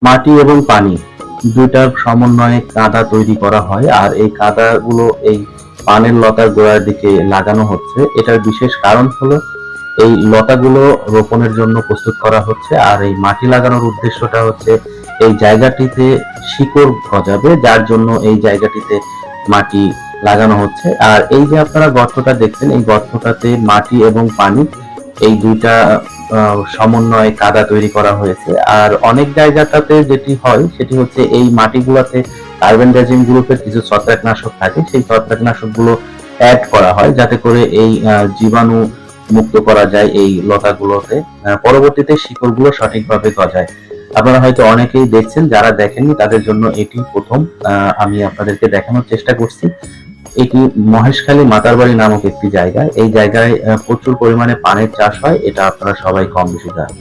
মাটি এবং পানি দুইটার সমন্বয়ে কাদা তৈরি করা হয়, আর এই কাদাগুলো এই পানের লতার গোড়ার দিকে লাগানো হচ্ছে। এটার বিশেষ কারণ হলো এই লতাগুলো রোপণের জন্য প্রস্তুত করা হচ্ছে, আর এই মাটি লাগানোর উদ্দেশ্যটা হচ্ছে এই জায়গাটিতে শিকড় গজাবে, যার জন্য এই জায়গাটিতে মাটি লাগানো হচ্ছে। আর এই যে আপনারা গর্তটা দেখছেন, এই গর্তটাতে মাটি এবং পানি এই দুইটা সমন্বয়ে কাদা তৈরি করা হয়েছে। আর অনেক জায়গাটাতে যেটি হয় সেটি হচ্ছে এই মাটিগুলোতে কার্বনডাইজিং গ্রুপের কিছু ছত্রাকনাশক থাকে, সেই ছত্রাকনাশক গুলো অ্যাড করা হয় যাতে করে এই জীবাণু মুক্ত করা যায় এই লতাগুলোতে, পরবর্তীতে শিকড়গুলো সঠিকভাবে গজায়। আপনারা হয়তো অনেকেই দেখছেন, যারা দেখেননি তাদের জন্য এটি প্রথম আমি আপনাদেরকে দেখানোর চেষ্টা করছি। এটি মহেশখালী মাতারবাড়ি নামক একটি জায়গা। এই জায়গায় প্রচুর পরিমাণে পানের চাষ হয়, এটা আপনারা সবাই কম বেশি জানেন।